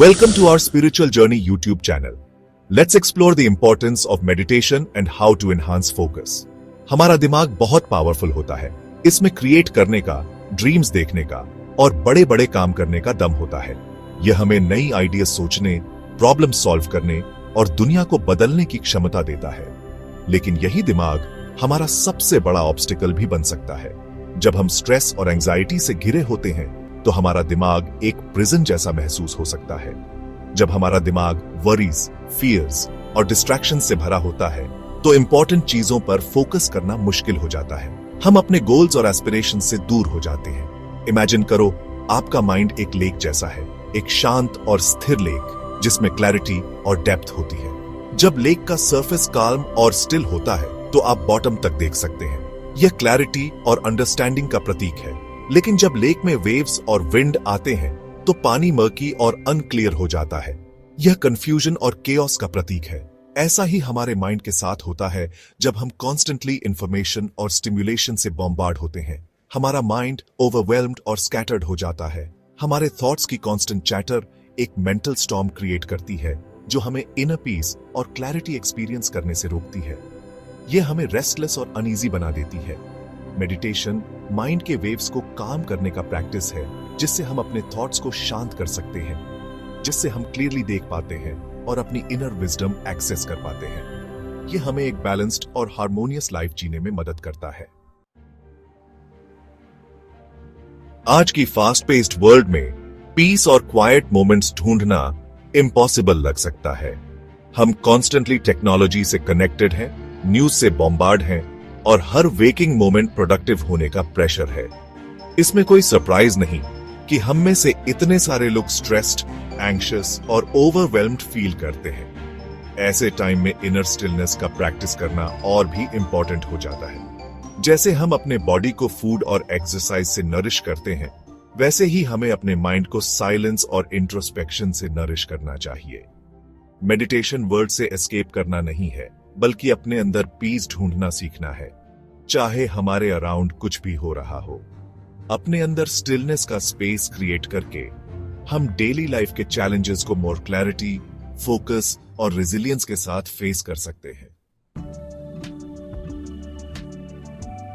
Welcome to our Spiritual Journey YouTube channel. Let's explore the importance of meditation and how to enhance focus. हमारा दिमाग बहुत powerful होता है। इसमें create करने का, ड्रीम्स देखने का और बड़े बड़े काम करने का दम होता है। यह हमें नई आइडिया सोचने, प्रॉब्लम सॉल्व करने और दुनिया को बदलने की क्षमता देता है। लेकिन यही दिमाग हमारा सबसे बड़ा ऑब्स्टिकल भी बन सकता है। जब हम स्ट्रेस और एंजाइटी से घिरे होते हैं तो हमारा दिमाग एक प्रिजन जैसा महसूस हो सकता है। जब हमारा दिमाग वरीज, फियर्स और डिस्ट्रैक्शन से भरा होता है तो इंपॉर्टेंट चीजों पर फोकस करना मुश्किल हो जाता है। हम अपने गोल्स और एस्पिरेशन से दूर हो जाते हैं। इमेजिन करो, आपका माइंड एक लेक जैसा है, एक शांत और स्थिर लेक जिसमें क्लैरिटी और डेप्थ होती है। जब लेक का सरफेस काल्म और स्टिल होता है तो आप बॉटम तक देख सकते हैं। यह क्लैरिटी और अंडरस्टैंडिंग का प्रतीक है। लेकिन जब लेक में वेव्स और विंड आते हैं तो पानी मर्की और अनक्लियर हो जाता है। यह कंफ्यूजन और केओस का प्रतीक है। ऐसा ही हमारे माइंड के साथ होता है जब हम कॉन्स्टेंटली इंफॉर्मेशन और स्टिम्युलेशन से बॉम्बार्ड होते हैं। हमारा माइंड ओवरवेल्म्ड और स्कैटर्ड हो जाता है। हमारे थॉट्स की कॉन्स्टेंट चैटर एक मेंटल स्टॉर्म क्रिएट करती है जो हमें इनर पीस और क्लैरिटी एक्सपीरियंस करने से रोकती है। यह हमें रेस्टलेस और अनईजी बना देती है। मेडिटेशन माइंड के वेव्स को काम करने का प्रैक्टिस है जिससे हम अपने थॉट्स को शांत कर सकते हैं, जिससे हम क्लियरली देख पाते हैं और अपनी इनर विजडम एक्सेस कर पाते हैं। यह हमें एक बैलेंस्ड और हार्मोनियस लाइफ जीने में मदद करता है। आज की फास्ट पेस्ड वर्ल्ड में पीस और क्वाइट मोमेंट्स ढूंढना इम्पॉसिबल लग सकता है। हम कॉन्स्टेंटली टेक्नोलॉजी से कनेक्टेड हैं, न्यूज से बॉम्बार्ड हैं और हर वेकिंग मोमेंट प्रोडक्टिव होने का प्रेशर है। इसमें कोई सरप्राइज नहीं कि हम में से इतने सारे लोग स्ट्रेस्ड, एंग्शियस और ओवरवेल्म्ड फील करते हैं। ऐसे टाइम में इनर स्टिलनेस का प्रैक्टिस करना और भी इंपॉर्टेंट हो जाता है। जैसे हम अपने बॉडी को फूड और एक्सरसाइज से नरिश करते हैं, वैसे ही हमें अपने माइंड को साइलेंस और इंट्रोस्पेक्शन से नरिश करना चाहिए। मेडिटेशन वर्ड से एस्केप करना नहीं है, बल्कि अपने अंदर पीस ढूंढना सीखना है। चाहे हमारे अराउंड कुछ भी हो रहा हो, अपने अंदर स्टिलनेस का स्पेस क्रिएट करके हम डेली लाइफ के चैलेंजेस को मोर क्लैरिटी, फोकस और रेजिलियंस के साथ फेस कर सकते हैं।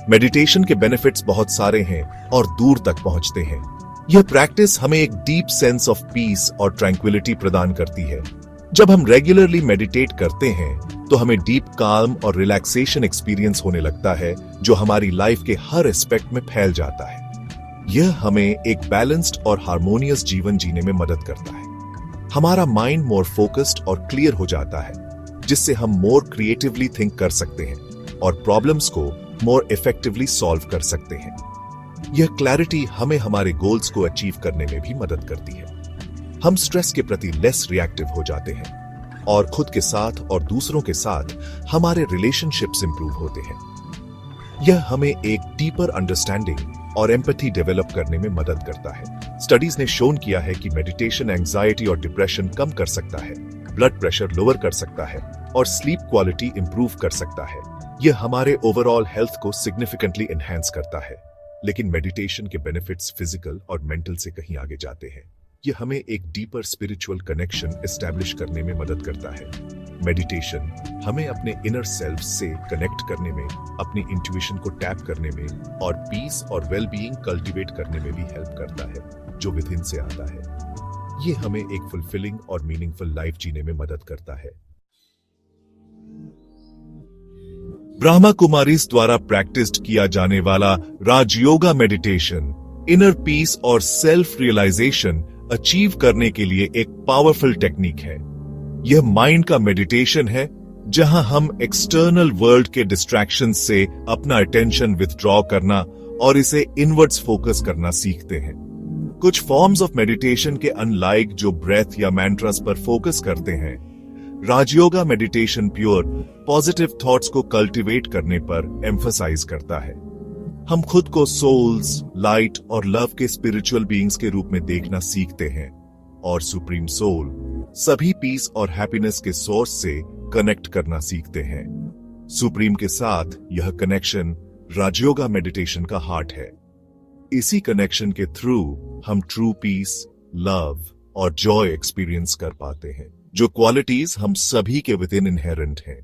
मेडिटेशन के बेनिफिट्स बहुत सारे हैं और दूर तक पहुंचते हैं। यह प्रैक्टिस हमें एक डीप सेंस ऑफ पीस और ट्रैंक्विलिटी प्रदान करती है। जब हम रेगुलरली मेडिटेट करते हैं तो हमें डीप काल्म और रिलैक्सेशन एक्सपीरियंस होने लगता है जो हमारी लाइफ के हर एस्पेक्ट में फैल जाता है। यह हमें एक बैलेंस्ड और हार्मोनियस जीवन जीने में मदद करता है। हमारा माइंड मोर फोकस्ड और क्लियर हो जाता है, जिससे हम मोर क्रिएटिवली थिंक कर सकते हैं और प्रॉब्लम्स को मोर इफेक्टिवली सॉल्व कर सकते हैं। यह क्लैरिटी हमें हमारे गोल्स को अचीव करने में भी मदद करती है। हम स्ट्रेस के प्रति लेस रिएक्टिव हो जाते हैं और खुद के साथ और दूसरों के साथ हमारे रिलेशनशिप्स इंप्रूव होते हैं। यह हमें एक डीपर अंडरस्टैंडिंग और एम्पैथी डेवलप करने में मदद करता है। स्टडीज ने शोन किया है कि मेडिटेशन एंजाइटी और डिप्रेशन कम कर सकता है, ब्लड प्रेशर लोअर कर सकता है और स्लीप क्वालिटी इंप्रूव कर सकता है। यह हमारे ओवरऑल हेल्थ को सिग्निफिकेंटली एनहांस करता है। लेकिन मेडिटेशन के बेनिफिट्स फिजिकल और मेंटल से कहीं आगे जाते हैं। यह हमें एक डीपर स्पिरिचुअल कनेक्शन एस्टैब्लिश करने में मदद करता है। मेडिटेशन हमें अपने इनर सेल्फ से कनेक्ट करने में, अपनी इंट्यूशन को टैप करने में और पीस और वेलबीइंग कल्टीवेट करने में भी हेल्प करता है, जो विद इन से आता है। यह हमें एक फुलफिलिंग और मीनिंगफुल लाइफ जीने में मदद करता है। ब्रह्मा कुमारीज द्वारा प्रैक्टिस्ड किया जाने वाला राजयोगा मेडिटेशन इनर पीस और सेल्फ रियलाइजेशन अचीव करने के लिए एक पावरफुल टेक्निक है। यह माइंड का मेडिटेशन है जहां हम एक्सटर्नल वर्ल्ड के डिस्ट्रैक्शन से अपना अटेंशन विथड्रॉ करना और इसे इनवर्ड्स फोकस करना सीखते हैं। कुछ फॉर्म्स ऑफ मेडिटेशन के अनलाइक जो ब्रेथ या मैंट्रास पर फोकस करते हैं, Rajyoga meditation pure positive thoughts को कल्टीवेट करने पर एम्फसाइज करता है। हम खुद को सोल्स, लाइट और लव के स्पिरिचुअल बीइंग्स के रूप में देखना सीखते हैं और सुप्रीम सोल, सभी पीस और हैप्पीनेस के सोर्स से कनेक्ट करना सीखते हैं। सुप्रीम के साथ यह कनेक्शन राजयोगा मेडिटेशन का हार्ट है। इसी कनेक्शन के थ्रू हम ट्रू पीस, लव और जॉय एक्सपीरियंस कर पाते हैं, जो क्वालिटीज हम सभी के विद इन इनहेरेंट हैं।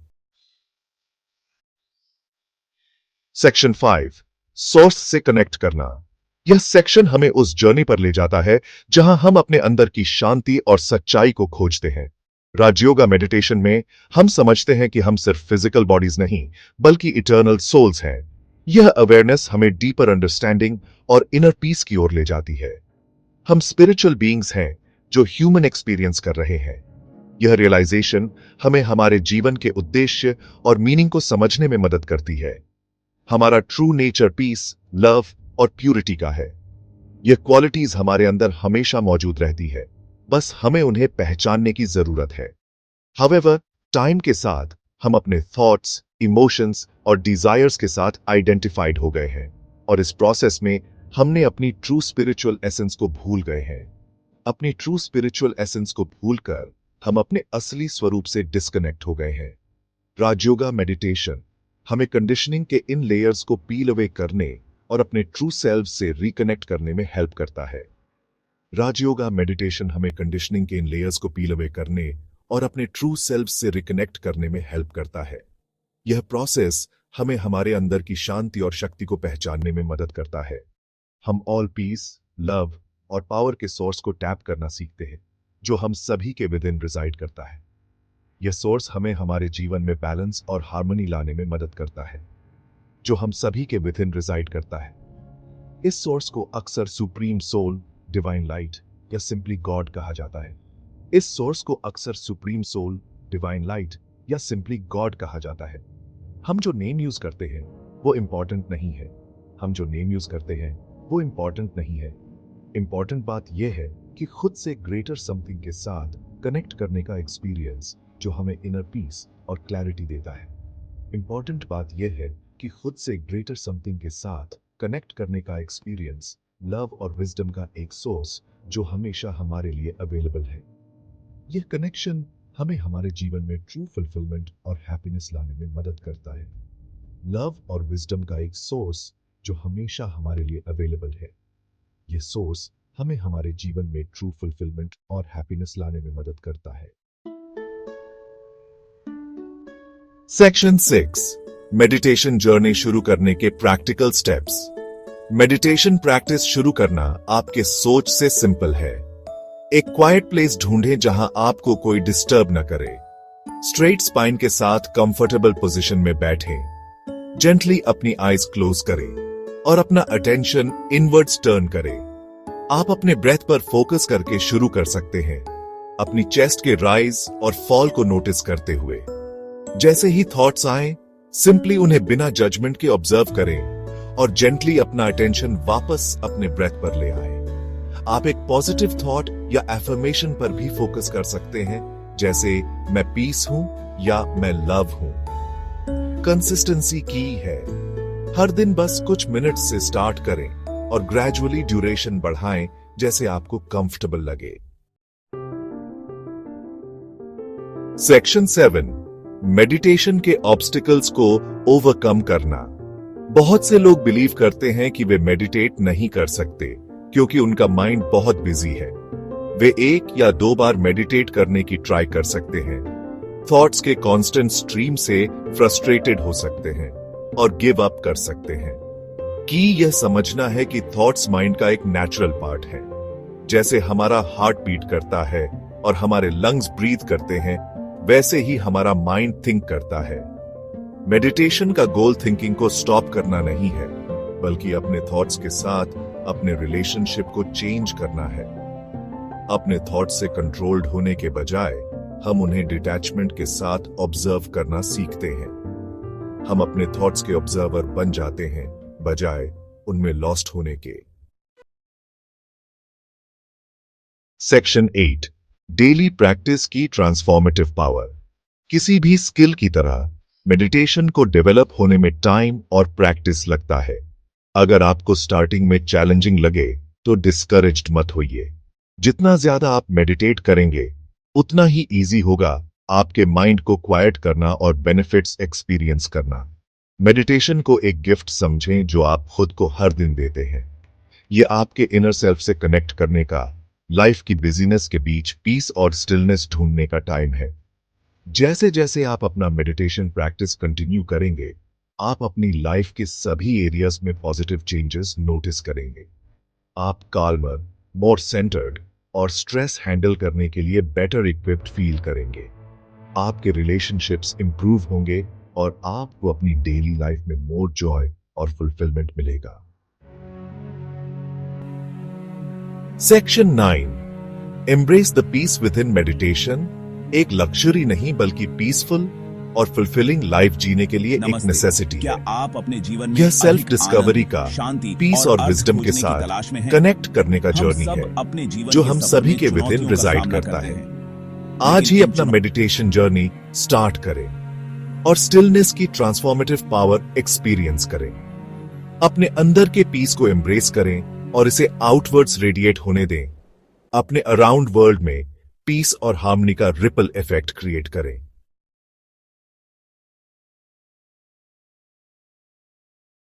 सेक्शन 5, सोर्स से कनेक्ट करना। यह सेक्शन हमें उस जर्नी पर ले जाता है जहां हम अपने अंदर की शांति और सच्चाई को खोजते हैं। राजयोगा मेडिटेशन में हम समझते हैं कि हम सिर्फ फिजिकल बॉडीज नहीं बल्कि इटर्नल सोल्स हैं। यह अवेयरनेस हमें डीपर अंडरस्टैंडिंग और इनर पीस की ओर ले जाती है। हम स्पिरिचुअल बीइंग्स हैं जो ह्यूमन एक्सपीरियंस कर रहे हैं। यह रियलाइजेशन हमें हमारे जीवन के उद्देश्य और मीनिंग को समझने में मदद करती है। हमारा ट्रू नेचर पीस, लव और प्यूरिटी का है। यह क्वालिटीज हमारे अंदर हमेशा मौजूद रहती है, बस हमें उन्हें पहचानने की जरूरत है। हाउएवर, टाइम के साथ हम अपने थॉट्स, इमोशंस और डिजायर्स के साथ आइडेंटिफाइड हो गए हैं और इस प्रोसेस में हमने अपनी ट्रू स्पिरिचुअल एसेंस को भूल गए हैं। अपनी ट्रू स्पिरिचुअल एसेंस को भूलकर हम अपने असली स्वरूप से डिस्कनेक्ट हो गए हैं। राजयोगा मेडिटेशन हमें कंडीशनिंग के इन लेयर्स को पील अवे करने और अपने ट्रू सेल्फ से रिकनेक्ट करने में हेल्प करता है। राजयोगा मेडिटेशन हमें कंडीशनिंग के इन लेयर्स को पील अवे करने और अपने ट्रू सेल्फ से रिकनेक्ट करने में हेल्प करता है। यह प्रोसेस हमें हमारे अंदर की शांति और शक्ति को पहचानने में मदद करता है। हम ऑल पीस, लव और पावर के सोर्स को टैप करना सीखते हैं, जो हम सभी के विद इन रिजाइड करता है। यह सोर्स हमें हमारे जीवन में बैलेंस और हार्मनी लाने में मदद करता है, जो हम सभी के विद इन रिजाइड करता है। इस सोर्स को अक्सर सुप्रीम सोल, डिवाइन लाइट या सिंपली गॉड कहा जाता है। इस सोर्स को अक्सर सुप्रीम सोल, डिवाइन लाइट या सिंपली गॉड कहा जाता है। हम जो नेम यूज करते हैं वो इंपॉर्टेंट नहीं है। हम जो नेम यूज करते हैं वो इंपॉर्टेंट नहीं है। इंपॉर्टेंट बात यह है कि खुद से ग्रेटर समथिंग के साथ कनेक्ट करने का एक्सपीरियंस जो हमें इनर पीस और क्लैरिटी देता है। इंपॉर्टेंट बात यह है कि खुद से ग्रेटर समथिंग के साथ कनेक्ट करने का एक्सपीरियंस, लव और विजडम का एक सोर्स जो हमेशा हमारे लिए अवेलेबल है। यह कनेक्शन हमें हमारे जीवन में ट्रू फुलफिलमेंट और हैप्पीनेस लाने में मदद करता है। लव और विजडम का एक सोर्स जो हमेशा हमारे लिए अवेलेबल है। यह सोर्स हमें हमारे जीवन में ट्रू फुलफिलमेंट और हैप्पीनेस लाने में मदद करता है। सेक्शन 6, मेडिटेशन जर्नी शुरू करने के प्रैक्टिकल स्टेप्स। मेडिटेशन प्रैक्टिस शुरू करना आपके सोच से सिंपल है। एक क्वाइट प्लेस ढूंढें जहां आपको कोई डिस्टर्ब न करे। स्ट्रेट स्पाइन के साथ कंफर्टेबल पोजीशन में बैठें। जेंटली अपनी आईज क्लोज करें और अपना अटेंशन इनवर्ड्स टर्न करें। आप अपने ब्रेथ पर फोकस करके शुरू कर सकते हैं, अपनी चेस्ट के राइज और फॉल को नोटिस करते हुए। जैसे ही थॉट्स आए, सिंपली उन्हें बिना जजमेंट के ऑब्जर्व करें और जेंटली अपना अटेंशन वापस अपने ब्रेथ पर ले आए। आप एक पॉजिटिव थॉट या एफर्मेशन पर भी फोकस कर सकते हैं, जैसे मैं पीस हूं या मैं लव हूं। कंसिस्टेंसी की है। हर दिन बस कुछ मिनट्स से स्टार्ट करें और ग्रेजुअली ड्यूरेशन बढ़ाएं जैसे आपको कंफर्टेबल लगे। सेक्शन 7, मेडिटेशन के ऑब्स्टिकल्स को ओवरकम करना। बहुत से लोग बिलीव करते हैं कि वे मेडिटेट नहीं कर सकते क्योंकि उनका माइंड बहुत बिजी है। वे 1 या 2 बार मेडिटेट करने की ट्राई कर सकते हैं, थॉट्स के कांस्टेंट स्ट्रीम से फ्रस्ट्रेटेड हो सकते हैं और गिव अप कर सकते हैं। कि यह समझना है कि थॉट्स माइंड का एक नेचुरल पार्ट है। जैसे हमारा हार्ट बीट करता है और हमारे लंग्स ब्रीथ करते हैं, वैसे ही हमारा माइंड थिंक करता है। मेडिटेशन का गोल थिंकिंग को स्टॉप करना नहीं है, बल्कि अपने थॉट्स के साथ अपने रिलेशनशिप को चेंज करना है। अपने थॉट्स से कंट्रोल्ड होने के बजाय हम उन्हें डिटैचमेंट के साथ ऑब्जर्व करना सीखते हैं। हम अपने थॉट्स के ऑब्जर्वर बन जाते हैं, बजाय उनमें लॉस्ट होने के। सेक्शन 8, डेली प्रैक्टिस की ट्रांसफॉर्मेटिव पावर। किसी भी स्किल की तरह मेडिटेशन को डेवलप होने में टाइम और प्रैक्टिस लगता है। अगर आपको स्टार्टिंग में चैलेंजिंग लगे तो डिस्करेज्ड मत होइए। जितना ज्यादा आप मेडिटेट करेंगे उतना ही इजी होगा आपके माइंड को क्वाइट करना और बेनिफिट्स एक्सपीरियंस करना। मेडिटेशन को एक गिफ्ट समझें जो आप खुद को हर दिन देते हैं। यह आपके इनर सेल्फ से कनेक्ट करने का, लाइफ की बिजीनेस के बीच पीस और स्टिलनेस ढूंढने का टाइम है। जैसे जैसे आप अपना मेडिटेशन प्रैक्टिस कंटिन्यू करेंगे, आप अपनी लाइफ के सभी एरियाज में पॉजिटिव चेंजेस नोटिस करेंगे। आप काल्मर, मोर सेंटर्ड और स्ट्रेस हैंडल करने के लिए बेटर इक्विप्ड फील करेंगे। आपके रिलेशनशिप्स इंप्रूव होंगे और आपको अपनी डेली लाइफ में मोर जॉय और फुलफिलमेंट मिलेगा। Section 9, embrace the peace with in meditation. एक लग्जरी नहीं बल्कि पीसफुल और फुलफिलिंग लाइफ जीने के लिए एक नेसेसिटी है। आप अपने जीवन में यह सेल्फ अधिक डिस्कवरी आनंद, का शांति पीस और अर्थ विजडम के खोजने की साथ तलाश में हैं। कनेक्ट करने का हम जर्नी सब है अपने जीवन जो के हम सफर सभी में के विद इन चुनौतियों का रिजाइड सामना करता करते है। हैं। आज लेकिन ही इन अपना मेडिटेशन जर्नी स्टार्ट करें और स्टिलनेस की ट्रांसफॉर्मेटिव पावर एक्सपीरियंस करें। अपने अंदर के पीस को एम्ब्रेस करें और इसे आउटवर्ड्स रेडिएट होने दें। अपने अराउंड वर्ल्ड में पीस और हार्मनी का रिपल इफेक्ट क्रिएट करें।